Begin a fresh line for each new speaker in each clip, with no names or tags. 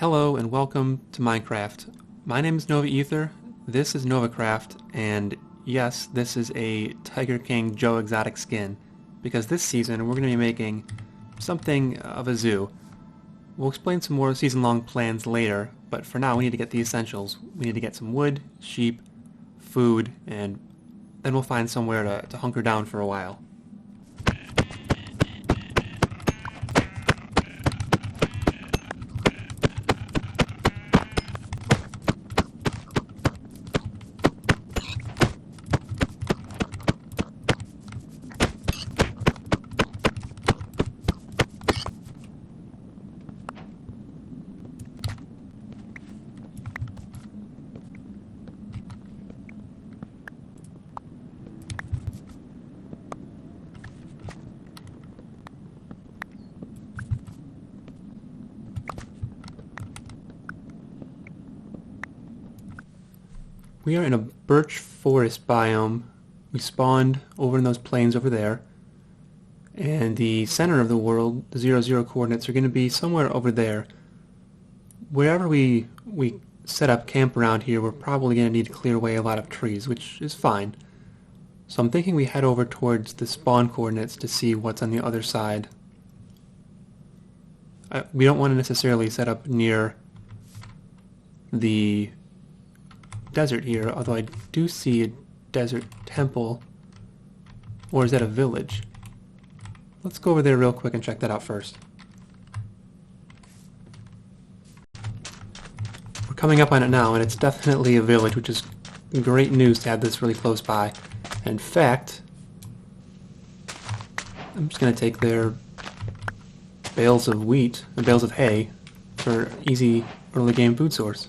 Hello and welcome to Minecraft. My name is Nova Ether, this is Novacraft, and yes, this is a Tiger King Joe Exotic skin, because this season we're going to be making something of a zoo. We'll explain some more season-long plans later, but for now we need to get the essentials. We need to get some wood, sheep, food, and then we'll find somewhere to hunker down for a while. We are in a birch forest biome. We spawned over in those plains over there. And the center of the world, the 0, 0 coordinates, are going to be somewhere over there. Wherever we set up camp around here, we're probably going to need to clear away a lot of trees, which is fine. So I'm thinking we head over towards the spawn coordinates to see what's on the other side. We don't want to necessarily set up near the desert here, although I do see a desert temple. Or is that a village? Let's go over there real quick and check that out first. We're coming up on it now, and it's definitely a village, which is great news to have this really close by. In fact, I'm just going to take their bales of wheat and bales of hay for easy early game food source.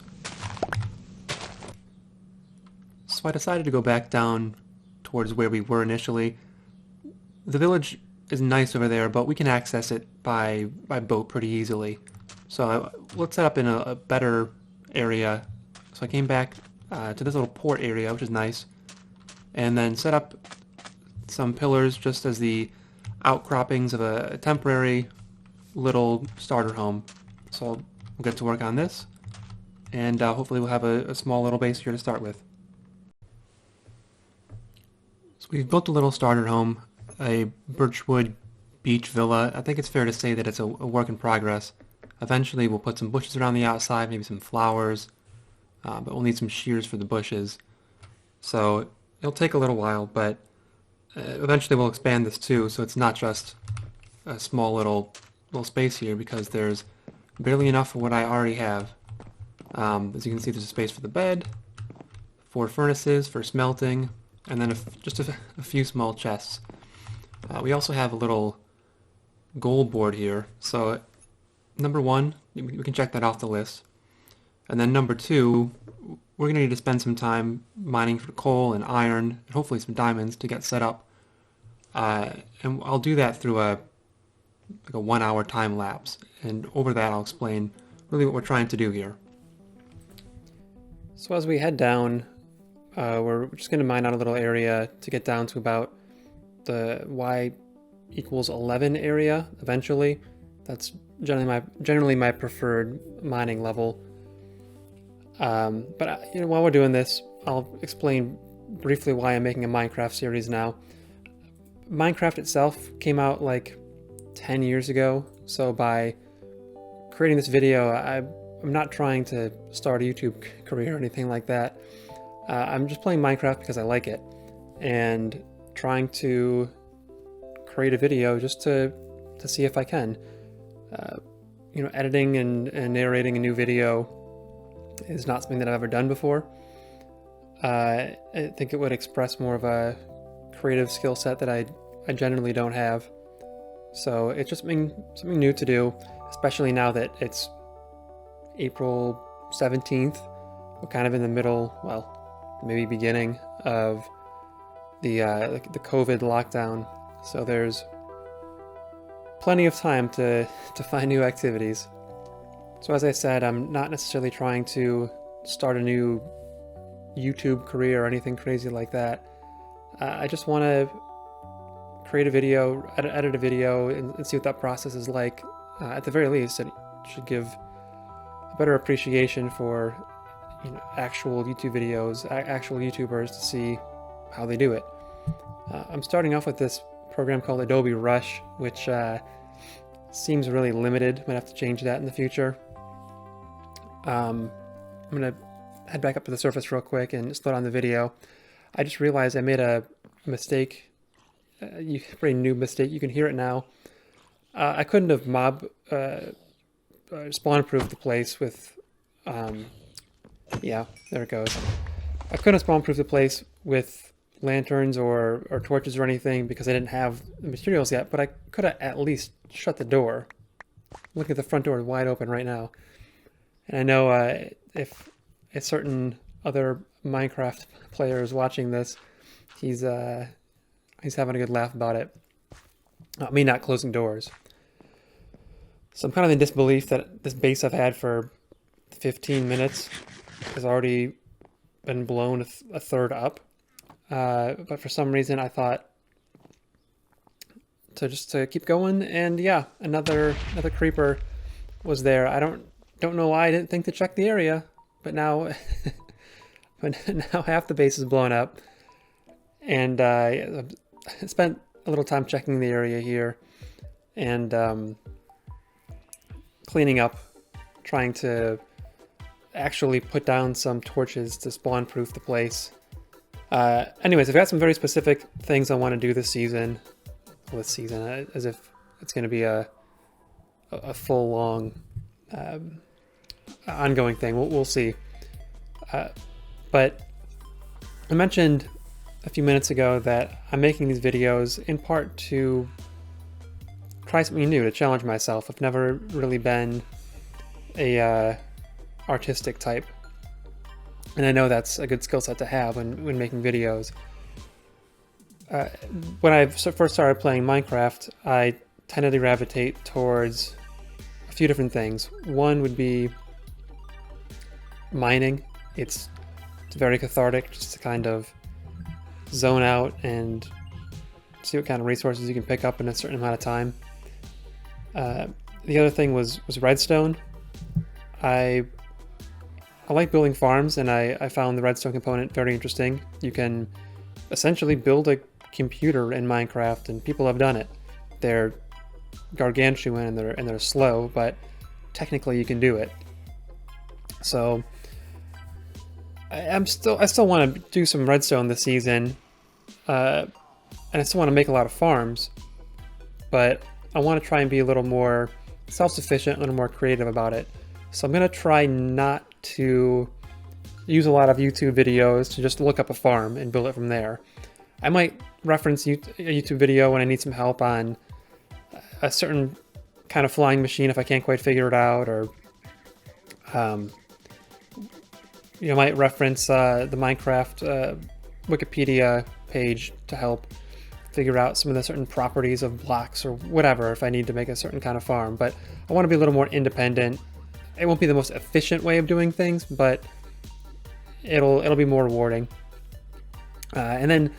So I decided to go back down towards where we were initially. The village is nice over there, but we can access it by boat pretty easily. So let's set up in a better area. So I came back to this little port area, which is nice, and then set up some pillars just as the outcroppings of a temporary little starter home. So we'll get to work on this, and hopefully we'll have a small little base here to start with. So we've built a little starter home, a birchwood beach villa. I think it's fair to say that it's a work in progress. Eventually we'll put some bushes around the outside, maybe some flowers, but we'll need some shears for the bushes. So it'll take a little while, but eventually we'll expand this too, so it's not just a small little space here, because there's barely enough for what I already have. As you can see, there's a space for the bed, 4 furnaces for smelting, and then just a few small chests. We also have a little gold board here, so number 1, we can check that off the list. And then number 2, we're going to need to spend some time mining for coal and iron, and hopefully some diamonds to get set up. And I'll do that through like a 1-hour time lapse, and over that I'll explain really what we're trying to do here. So as we head down, we're just going to mine out a little area to get down to about the y equals 11 area eventually. That's generally my preferred mining level. But while we're doing this, I'll explain briefly why I'm making a Minecraft series now. Minecraft itself came out like 10 years ago, so by creating this video, I'm not trying to start a YouTube career or anything like that. I'm just playing Minecraft because I like it, and trying to create a video just to see if I can. Editing and narrating a new video is not something that I've ever done before. I think it would express more of a creative skill set that I generally don't have. So it's just something new to do, especially now that it's April 17th. We're kind of in the middle, well, maybe beginning of the COVID lockdown. So there's plenty of time to find new activities. So as I said, I'm not necessarily trying to start a new YouTube career or anything crazy like that. I just want to create a video, edit a video, and see what that process is like. At the very least, it should give a better appreciation for actual YouTube videos, actual YouTubers, to see how they do it. I'm starting off with this program called Adobe Rush, which seems really limited. Might have to change that in the future. I'm gonna head back up to the surface real quick and slow down the video. I just realized I made a mistake, pretty new mistake. You can hear it now. I couldn't have spawn-proofed the place with, yeah, there it goes. I couldn't have spawn-proofed the place with lanterns or torches or anything because I didn't have the materials yet, but I could have at least shut the door. Look at the front door, wide open right now. And I know if a certain other Minecraft player is watching this, he's having a good laugh about it. Me not closing doors. So I'm kind of in disbelief that this base I've had for 15 minutes has already been blown a third up. But for some reason I thought to keep going, and yeah, another creeper was there. I don't know why I didn't think to check the area, but now now half the base is blown up, and I spent a little time checking the area here and cleaning up, trying to actually put down some torches to spawn proof the place. Anyways, I've got some very specific things I want to do this season, as if it's going to be a full long ongoing thing. We'll see. But I mentioned a few minutes ago that I'm making these videos in part to try something new, to challenge myself. I've never really been a artistic type, and I know that's a good skill set to have when making videos. When I first started playing Minecraft, I tended to gravitate towards a few different things. One would be mining. It's very cathartic just to kind of zone out and see what kind of resources you can pick up in a certain amount of time. The other thing was redstone. I like building farms, and I found the redstone component very interesting. You can essentially build a computer in Minecraft, and people have done it. They're gargantuan and they're slow, but technically you can do it. So I still want to do some redstone this season, and I still want to make a lot of farms, but I want to try and be a little more self-sufficient, a little more creative about it. So I'm going to try not to use a lot of YouTube videos to just look up a farm and build it from there. I might reference a YouTube video when I need some help on a certain kind of flying machine if I can't quite figure it out, or might reference the Minecraft Wikipedia page to help figure out some of the certain properties of blocks or whatever if I need to make a certain kind of farm. But I want to be a little more independent. It won't be the most efficient way of doing things, but it'll be more rewarding. And then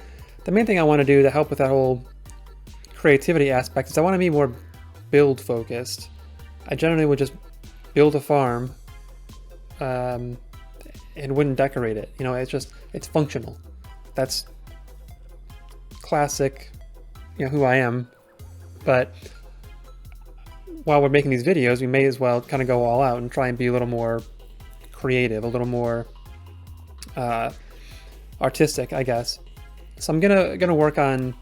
the main thing I want to do to help with that whole creativity aspect is I want to be more build focused. I generally would just build a farm and wouldn't decorate it. It's functional. That's classic, who I am. But while we're making these videos, we may as well kind of go all out and try and be a little more creative, a little more artistic, I guess. So I'm gonna work on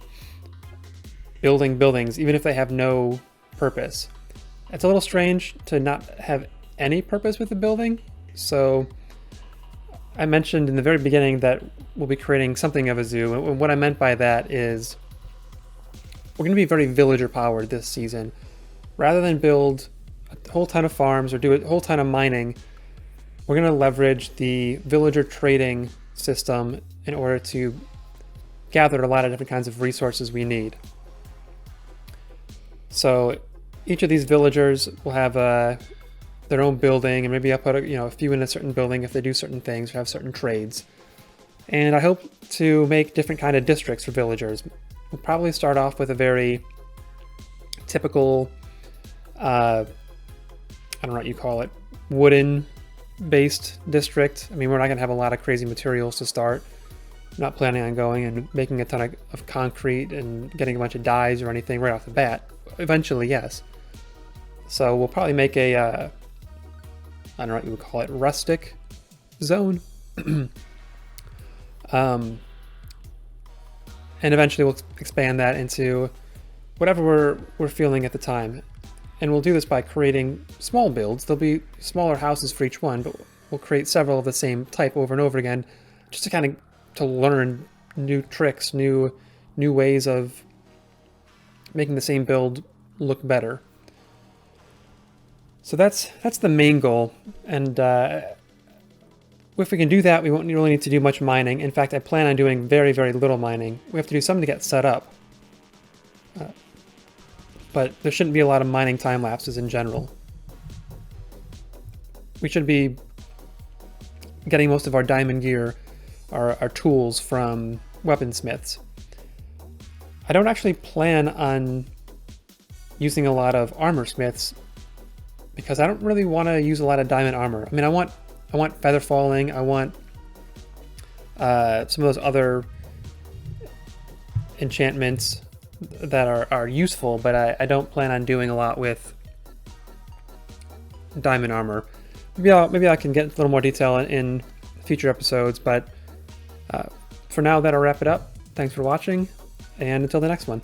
building buildings, even if they have no purpose. It's a little strange to not have any purpose with the building. So I mentioned in the very beginning that we'll be creating something of a zoo, and what I meant by that is we're going to be very villager powered this season. Rather than build a whole ton of farms or do a whole ton of mining, we're going to leverage the villager trading system in order to gather a lot of different kinds of resources we need. So each of these villagers will have their own building, and maybe I'll put a few in a certain building if they do certain things or have certain trades. And I hope to make different kind of districts for villagers. We'll probably start off with a very typical, I don't know what you call it, wooden-based district. I mean, we're not going to have a lot of crazy materials to start. I'm not planning on going and making a ton of concrete and getting a bunch of dyes or anything right off the bat. Eventually, yes. So we'll probably make a, I don't know what you would call it, rustic zone. And eventually we'll expand that into whatever we're feeling at the time. And we'll do this by creating small builds. There'll be smaller houses for each one, but we'll create several of the same type over and over again, just to kind of to learn new tricks, new ways of making the same build look better. So that's the main goal, and if we can do that, we won't really need to do much mining. In fact, I plan on doing very, very little mining. We have to do something to get set up, but there shouldn't be a lot of mining time lapses in general. We should be getting most of our diamond gear, our tools, from weaponsmiths. I don't actually plan on using a lot of armor smiths because I don't really want to use a lot of diamond armor. I mean, I want feather falling, I want some of those other enchantments that are useful, but I don't plan on doing a lot with diamond armor. Maybe I can get a little more detail in future episodes, but for now that'll wrap it up. Thanks for watching, and until the next one.